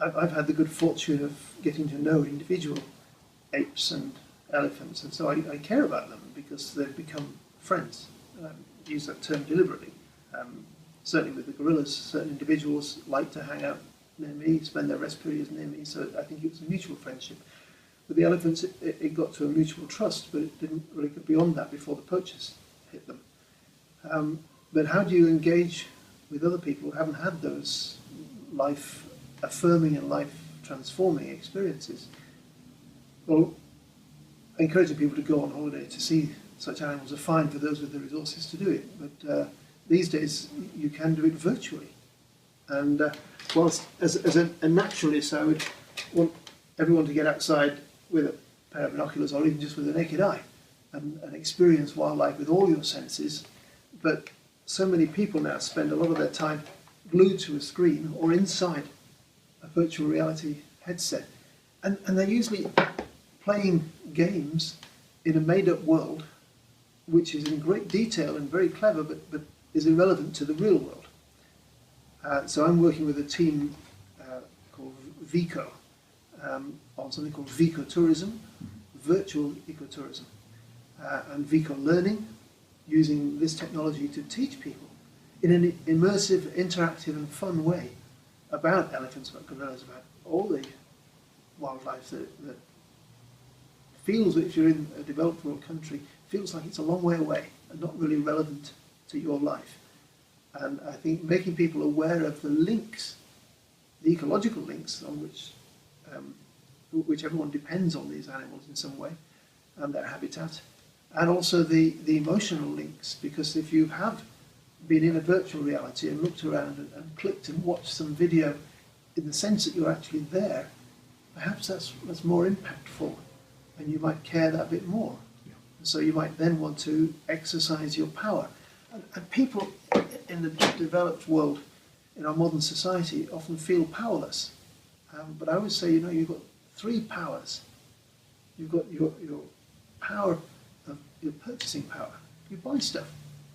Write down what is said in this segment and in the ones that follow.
I've had the good fortune of getting to know individual apes and elephants, and so I care about them because they've become friends. I use that term deliberately. Certainly with the gorillas, certain individuals like to hang out near me, spend their rest periods near me, so I think it was a mutual friendship. With the elephants, it got to a mutual trust, but it didn't really go beyond that before the poachers hit them. But how do you engage with other people who haven't had those life-affirming and life-transforming experiences? Well, encouraging people to go on holiday to see such animals are fine for those with the resources to do it, but these days you can do it virtually. And whilst as a naturalist, I would want everyone to get outside with a pair of binoculars or even just with a naked eye and experience wildlife with all your senses. But so many people now spend a lot of their time glued to a screen or inside a virtual reality headset. And they're usually playing games in a made-up world which is in great detail and very clever, but is irrelevant to the real world. So I'm working with a team called VICO on something called VICO Tourism, virtual ecotourism, and VICO Learning, using this technology to teach people in an immersive, interactive and fun way about elephants, about gorillas, about all the wildlife that feels, if you're in a developed world country, feels like it's a long way away and not really relevant to your life. And I think making people aware of the links, the ecological links on which everyone depends on these animals in some way and their habitat, and also the emotional links, because if you have been in a virtual reality and looked around and clicked and watched some video in the sense that you're actually there, perhaps that's more impactful and you might care that bit more. Yeah. So you might then want to exercise your power. And people in the developed world, in our modern society, often feel powerless. But I always say, you've got three powers. You've got your power of your purchasing power. You buy stuff.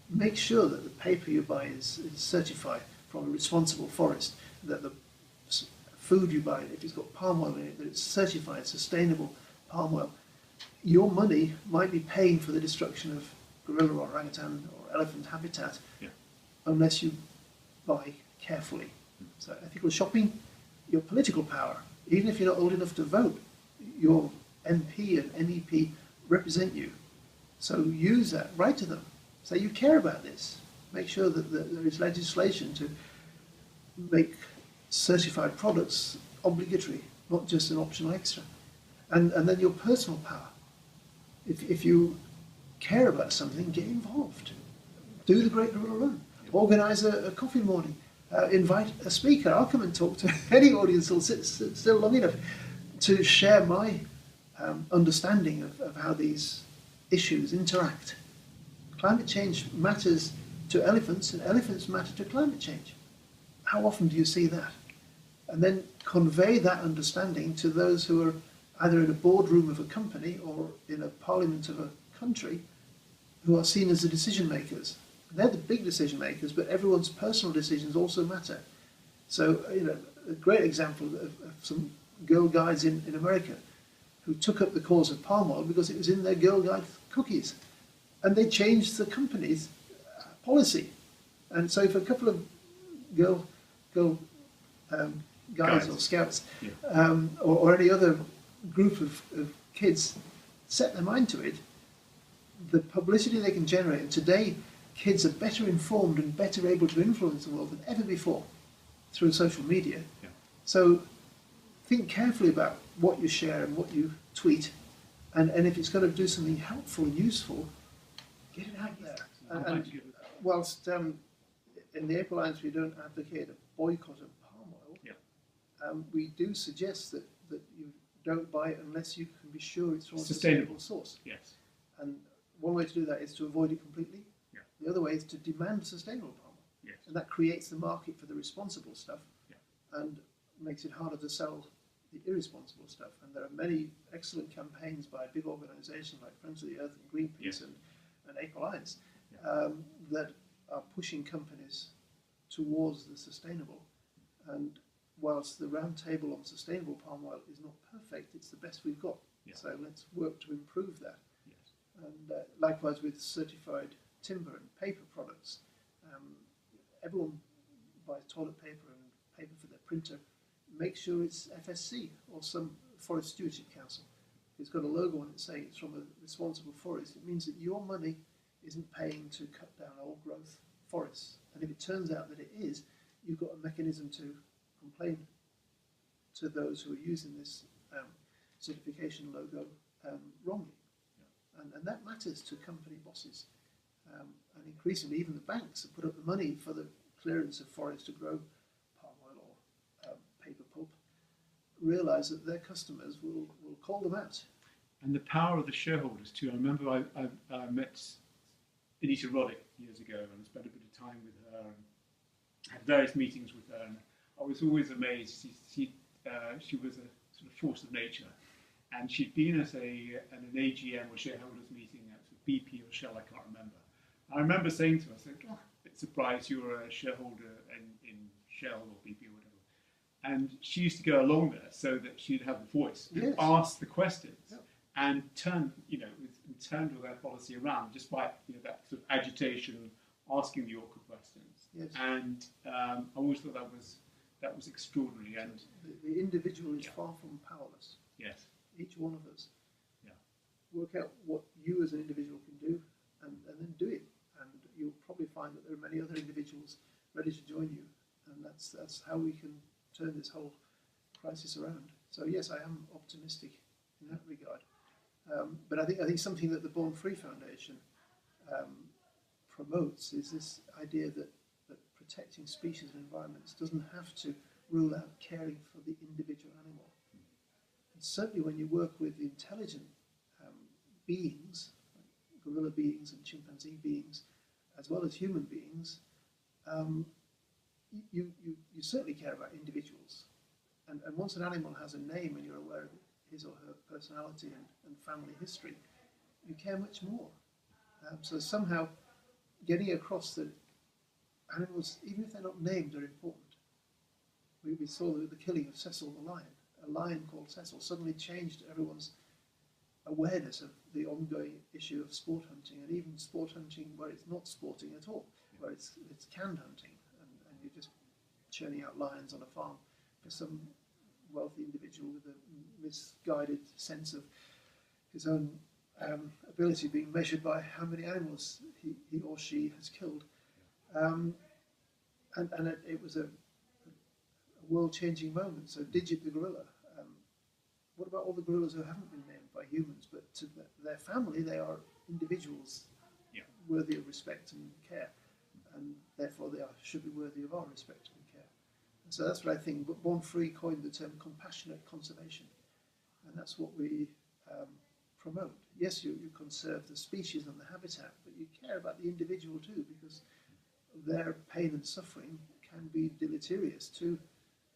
Make sure that the paper you buy is certified from a responsible forest, that the food you buy, if it's got palm oil in it, that it's certified sustainable palm oil. Your money might be paying for the destruction of gorilla or orangutan or elephant habitat, yeah, unless you buy carefully. So ethical shopping, your political power, even if you're not old enough to vote, your MP and MEP represent you. So use that, write to them, say you care about this. Make sure that there is legislation to make certified products obligatory, not just an optional extra. And then your personal power. If you care about something, get involved. Do the Great Gorilla Run. Organise a coffee morning. Invite a speaker. I'll come and talk to any audience who'll sit still long enough to share my understanding of how these issues interact. Climate change matters to elephants, and elephants matter to climate change. How often do you see that? And then convey that understanding to those who are either in a boardroom of a company or in a parliament of a country, who are seen as the decision makers. They're the big decision makers, but everyone's personal decisions also matter. So, a great example of some Girl Guides in America who took up the cause of palm oil because it was in their Girl Guide cookies. And they changed the company's policy. And so if a couple of girl guys or scouts, yeah, or any other group of kids set their mind to it, the publicity they can generate, and today kids are better informed and better able to influence the world than ever before through social media. Yeah. So think carefully about what you share and what you tweet, and if it's going to do something helpful and useful, get it out there. And whilst in the Ape Alliance we don't advocate a boycott of palm oil, yeah, we do suggest that you don't buy it unless you can be sure it's from a sustainable source. Yes. And one way to do that is to avoid it completely. Yeah. The other way is to demand sustainable palm oil. Yes. And that creates the market for the responsible stuff, yeah, and makes it harder to sell the irresponsible stuff. And there are many excellent campaigns by big organisations like Friends of the Earth and Greenpeace, yeah, and Ape Alliance, yeah, that are pushing companies towards the sustainable. And whilst the round table on sustainable palm oil is not perfect, it's the best we've got. Yeah. So let's work to improve that. Yes. And likewise with certified timber and paper products. Everyone buys toilet paper and paper for their printer. Make sure it's FSC or some Forest Stewardship Council. If it's got a logo on it saying it's from a responsible forest, it means that your money isn't paying to cut down old growth forests. And if it turns out that it is, you've got a mechanism to complain to those who are using this certification logo wrongly. Yeah. And that matters to company bosses. And increasingly, even the banks that put up the money for the clearance of forests to grow palm oil or paper pulp realise that their customers will call them out. And the power of the shareholders too. I remember I met Anita Roddick years ago and spent a bit of time with her and had various meetings with her. And I was always amazed. She was a sort of force of nature. And she'd been at an AGM or shareholders meeting at BP or Shell, I can't remember. I remember saying to her, I said, oh, a bit surprised you're a shareholder in Shell or BP or whatever. And she used to go along there so that she'd have the voice to ask the questions and turned all their policy around just by that sort of agitation, asking the awkward questions. Yes. And I always thought that was extraordinary. And the individual is far from powerless. Yes. Each one of us. Yeah. Work out what you as an individual can do and then do it. And you'll probably find that there are many other individuals ready to join you. And that's how we can turn this whole crisis around. So yes, I am optimistic in that regard. But I think something that the Born Free Foundation promotes is this idea that protecting species and environments doesn't have to rule out caring for the individual animal. And certainly when you work with intelligent beings, like gorilla beings and chimpanzee beings, as well as human beings, you certainly care about individuals. And once an animal has a name and you're aware of his or her personality and family history, you care much more. So somehow getting across that animals, even if they're not named, are important. We saw the killing of Cecil the lion. A lion called Cecil suddenly changed everyone's awareness of the ongoing issue of sport hunting, and even sport hunting where it's not sporting at all, where it's canned hunting, and you're just churning out lions on a farm for some wealthy individual with a misguided sense of his own ability being measured by how many animals he or she has killed. And it was a world-changing moment. So Digit the gorilla. What about all the gorillas who haven't been named by humans, but to their family they are individuals worthy of respect and care, and therefore they should be worthy of our respect and care. And so that's what I think. But Born Free coined the term compassionate conservation, and that's what we promote. Yes, you conserve the species and the habitat, but you care about the individual too, because their pain and suffering can be deleterious to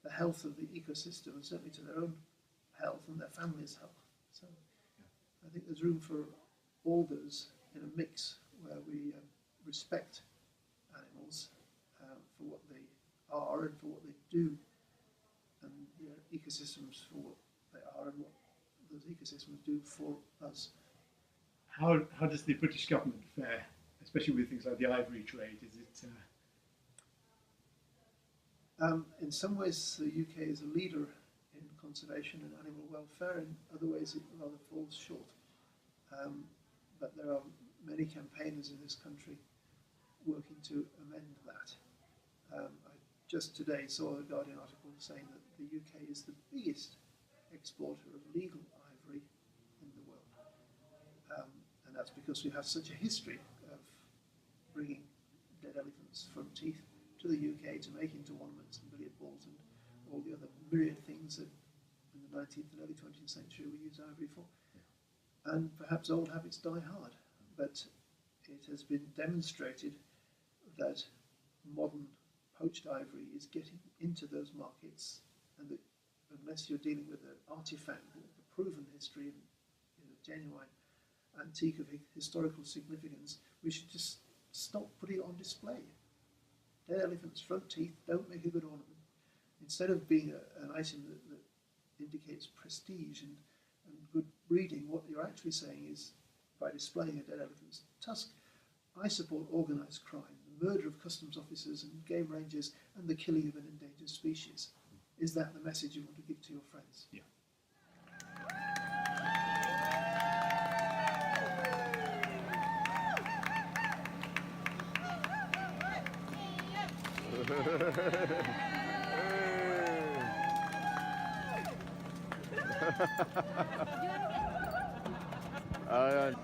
the health of the ecosystem, and certainly to their own health and their family's health. So I think there's room for all those in a mix where we respect animals for what they are and for what they do, and ecosystems for what they are and what those ecosystems do for us. How does the British government fare, especially with things like the ivory trade? Is it? In some ways, the UK is a leader in conservation and animal welfare. In other ways, it rather falls short. But there are many campaigners in this country working to amend that. I just today saw a Guardian article saying that the UK is the biggest exporter of legal ivory in the world. And that's because we have such a history of bringing dead elephants' front teeth to the UK to make into ornaments and billiard balls and all the other myriad things that in the 19th and early 20th century we used ivory for. And perhaps old habits die hard, but it has been demonstrated that modern poached ivory is getting into those markets, and that unless you're dealing with an artifact with a proven history and a genuine antique of historical significance, we should just stop putting it on display. Dead elephants' front teeth don't make a good ornament. instead of being an item that indicates prestige and good breeding, what you're actually saying is, by displaying a dead elephant's tusk, I support organised crime, the murder of customs officers and game rangers, and the killing of an endangered species. Is that the message you want to give to your friends? Yeah. Well done.